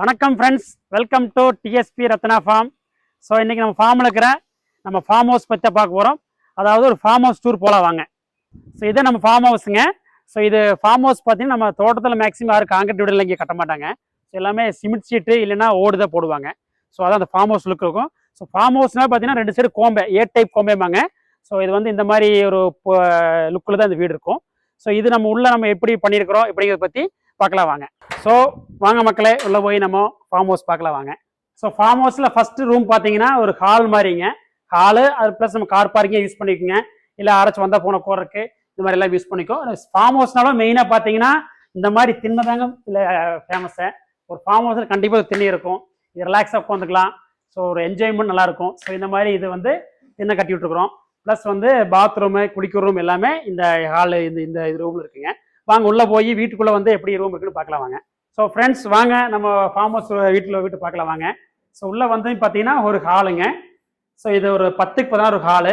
வணக்கம் friends, welcome to DSP Ratna farm. So இன்றைக்கி நம்ம ஃபார்மில் இருக்கிற நம்ம ஃபார்ம் ஹவுஸ் பற்றி பார்க்க போகிறோம். அதாவது ஒரு ஃபார்ம் ஹவுஸ் டூர் போல வாங்க. ஸோ இதே நம்ம ஃபார்ம் ஹவுஸுங்க. ஸோ இது ஃபார்ம் ஹவுஸ் பார்த்தீங்கன்னா நம்ம தோட்டத்தில் மேக்ஸிமம் யாரும் காங்கிரீட் வீடுல இங்கே கட்ட மாட்டாங்க. ஸோ எல்லாமே சிமெண்ட் சீட்டு இல்லைன்னா ஓடு தான் போடுவாங்க. ஸோ அதான் அந்த ஃபார்ம் ஹவுஸ் லுக் இருக்கும். ஸோ ஃபார்ம் ஹவுஸ்னால் பார்த்தீங்கன்னா ரெண்டு சைடு கோம்பை, ஏ டைப் கோம்பேம்பாங்க. ஸோ இது வந்து இந்த மாதிரி ஒரு லுக்கில் தான் இந்த வீடு இருக்கும். ஸோ இது நம்ம உள்ள நம்ம எப்படி பண்ணியிருக்கிறோம் இப்படிங்கிறத பற்றி பார்க்கலாம் வாங்க. ஸோ வாங்க மக்களே, உள்ளே போய் நம்ம ஃபார்ம் ஹவுஸ் பார்க்கலாம் வாங்க. ஸோ ஃபார்ம் ஹவுஸில் ஃபஸ்ட்டு ரூம் பார்த்தீங்கன்னா ஒரு ஹால் மாதிரிங்க. ஹாலு அது ப்ளஸ் நம்ம கார் பார்க்கிங்கே யூஸ் பண்ணிக்கோங்க, இல்லை அரைச்சி வந்தால் போன போகிறதுக்கு இந்த மாதிரி எல்லாம் யூஸ் பண்ணிக்கோ. ஃபார்ம் ஹவுஸ்னாலும் மெயினாக பார்த்தீங்கன்னா இந்த மாதிரி திண்ணதாங்க இல்லை ஃபேமஸை. ஒரு ஃபார்ம் ஹவுஸில் கண்டிப்பாக ஒரு திண்ணை இருக்கும். இது ரிலாக்ஸாக உட்காந்துக்கலாம். ஸோ ஒரு என்ஜாய்மெண்ட் நல்லாயிருக்கும். ஸோ இந்த மாதிரி இது வந்து திண்ணை கட்டி விட்டுருக்குறோம். ப்ளஸ் வந்து பாத்ரூமு, குளிக்கிற ரூம் எல்லாமே இந்த ஹாலு இந்த ரூமில் இருக்குங்க. வாங்க உள்ளே போய் வீட்டுக்குள்ளே வந்து எப்படி ரூம் இருக்குன்னு பார்க்கலாம் வாங்க. ஸோ ஃப்ரெண்ட்ஸ் வாங்க நம்ம ஃபார்ம் ஹவுஸ் வீட்டு பார்க்கலாம் வாங்க. ஸோ உள்ளே வந்து பார்த்தீங்கன்னா ஒரு ஹாலுங்க. ஸோ இது ஒரு 10க்கு 16 ஹாலு.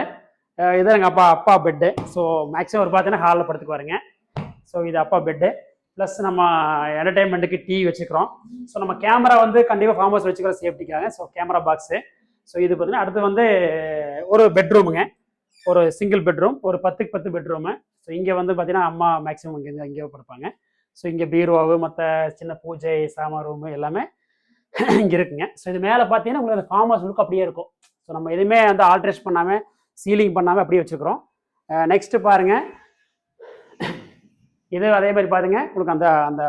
இது எங்கள் அப்பா பெட்டு. ஸோ மேக்ஸிமம் ஒரு பார்த்தீங்கன்னா ஹாலில் படுத்துக்குவாருங்க. ஸோ இது அப்பா பெட்டு. ப்ளஸ் நம்ம என்டர்டைன்மெண்ட்டுக்கு டிவி வச்சுக்கிறோம். ஸோ நம்ம கேமரா வந்து கண்டிப்பாக ஃபார்ம் ஹவுஸ் வச்சுக்கிறோம் சேஃப்டிக்காக. So camera box. ஸோ இது பார்த்தீங்கன்னா அடுத்து வந்து ஒரு பெட்ரூமுங்க. ஒரு சிங்கிள் பெட்ரூம், ஒரு 10க்கு 10 பெட்ரூமு. ஸோ இங்கே வந்து பார்த்தீங்கன்னா அம்மா மேக்ஸிமம் இங்கே படுப்பாங்க. ஸோ இங்கே பீரோவு மற்ற சின்ன பூஜை சாமான் ரூமு எல்லாமே இங்கே இருக்குங்க. ஸோ இது மேலே பார்த்தீங்கன்னா உங்களுக்கு அந்த ஃபார்ம் ஹவுஸ் லுக் அப்படியே இருக்கும். ஸோ நம்ம எதுவுமே வந்து ஆல்ட்ரேஷன் பண்ணாமல் சீலிங் பண்ணாமல் அப்படியே வச்சுக்கிறோம். நெக்ஸ்ட்டு பாருங்கள், இது அதே மாதிரி பாருங்க, உங்களுக்கு அந்த அந்த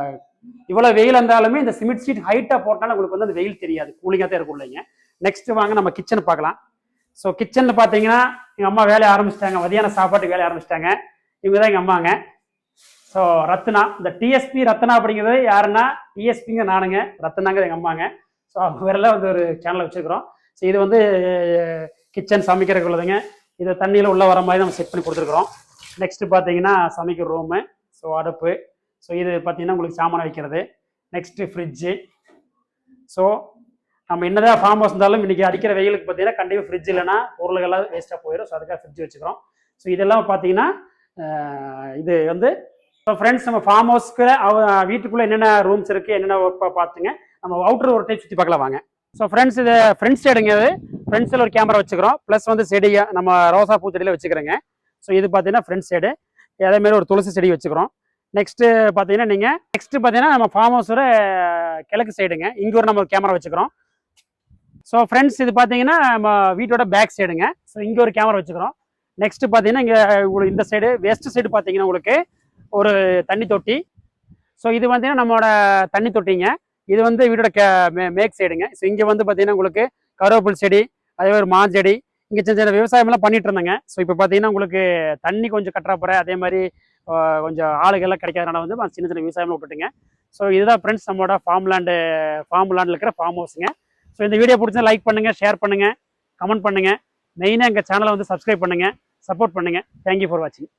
இவ்வளோ வெயில் இருந்தாலுமே இந்த சிமெண்ட் சீட் ஹைட்டாக போட்டாலும் உங்களுக்கு வந்து அந்த வெயில் தெரியாது, கூலிங்காக தான் இருக்கும் இல்லைங்க. நெக்ஸ்ட்டு வாங்க நம்ம கிச்சனை பார்க்கலாம். ஸோ கிச்சனில் பார்த்தீங்கன்னா எங்கள் அம்மா வேலையை ஆரம்பிச்சிட்டாங்க, மதியான சாப்பாட்டுக்கு வேலையை ஆரம்பிச்சிட்டாங்க. இவங்க தான் எங்கள் அம்மாங்க. ஸோ ரத்னா, இந்த டிஎஸ்பி ரத்னா அப்படிங்கிறது யாருன்னா டிஎஸ்பிங்க நானுங்க, ரத்னாங்க எங்கள் அம்மாங்க. ஸோ அவங்க வேறெல்லாம் வந்து ஒரு சேனலை வச்சுருக்கிறோம். ஸோ இது வந்து கிச்சன் சமைக்கிறதுக்கு உள்ளதுங்க. இது தண்ணியில் உள்ளே வர மாதிரி நம்ம செட் பண்ணி கொடுத்துருக்குறோம். நெக்ஸ்ட்டு பார்த்தீங்கன்னா சமைக்கிற ரூமு. ஸோ அடுப்பு. ஸோ இது பார்த்தீங்கன்னா உங்களுக்கு சாமான் வைக்கிறது. Next fridge. ஸோ நம்ம என்னதான் ஃபார்ம் ஹவுஸ் இருந்தாலும் இன்றைக்கி அடிக்கிற வெயிலுக்கு பார்த்தீங்கன்னா கண்டிப்பாக ஃப்ரிட்ஜ் இல்லைன்னா பொருள்கள்லாம் வேஸ்ட்டாக போயிடும். ஸோ அதுக்காக ஃப்ரிட்ஜ் வச்சுக்கிறோம். ஸோ இதெல்லாம் பார்த்தீங்கன்னா இது வந்து ஸோ ஃப்ரெண்ட்ஸ் நம்ம ஃபார்ம் ஹவுஸ்க்கு வீட்டுக்குள்ளே என்னென்ன ரூம்ஸ் இருக்குது என்னென்ன ஒர்க் பார்த்துங்க. நம்ம அவுட்டர் ஒரு டைப் சுற்றி பார்க்கலாம் வாங்க. ஸோ ஃப்ரெண்ட்ஸ் இது ஃப்ரெண்ட்ஸ் சைடுங்க. இது ஃப்ரெண்ட்ஸில் ஒரு கேமரா வச்சுக்கிறோம். ப்ளஸ் வந்து செடியை நம்ம ரோசா பூ செடியில் வச்சுக்கிறோங்க. ஸோ இது பார்த்தீங்கன்னா ஃப்ரெண்ட்ஸ் சைடு. அதேமாரி ஒரு துளசி செடி வச்சுக்கிறோம். நெக்ஸ்ட்டு பார்த்தீங்கன்னா நம்ம ஃபார்ம் ஹவுஸோட கிழக்கு சைடுங்க. இங்கே ஒரு நம்ம கேமரா வச்சுக்கிறோம். ஸோ ஃப்ரெண்ட்ஸ் இது பார்த்தீங்கன்னா நம்ம வீட்டோட பேக் சைடுங்க. ஸோ இங்கே ஒரு கேமரா வச்சுக்கிறோம். நெக்ஸ்ட்டு பார்த்தீங்கன்னா இங்கே இந்த சைடு வெஸ்ட் சைடு பார்த்தீங்கன்னா உங்களுக்கு ஒரு தண்ணி தொட்டி. ஸோ இது பார்த்தீங்கன்னா நம்மளோட தண்ணி தொட்டிங்க. இது வந்து வீட்டோட மேக் சைடுங்க. ஸோ இங்கே வந்து பார்த்தீங்கன்னா உங்களுக்கு கருவேப்பில் செடி, அதே மாதிரி மாஞ்செடி, இங்கே சின்ன சின்ன விவசாயமெல்லாம் பண்ணிட்டு இருந்தாங்க. ஸோ இப்போ பார்த்தீங்கன்னா உங்களுக்கு தண்ணி கொஞ்சம் கட்டுறாப்புற, அதே மாதிரி கொஞ்சம் ஆளுகள்லாம் கிடைக்காதனால வந்து சின்ன சின்ன விவசாயம்லாம் விட்டுட்டுங்க. ஸோ இதுதான் ஃப்ரெண்ட்ஸ் நம்மளோட ஃபார்ம் லேண்டில் இருக்கிற ஃபார்ம் ஹவுஸுங்க. ஸோ இந்த வீடியோ பிடிச்சா லைக் பண்ணுங்கள், ஷேர் பண்ணுங்கள், கமெண்ட் பண்ணுங்கள். மெயினாக எங்கள் சேனலை வந்து சப்ஸ்கிரைப் பண்ணுங்கள், சப்போர்ட் பண்ணுங்கள். தேங்க்யூ ஃபார் வாட்சிங்.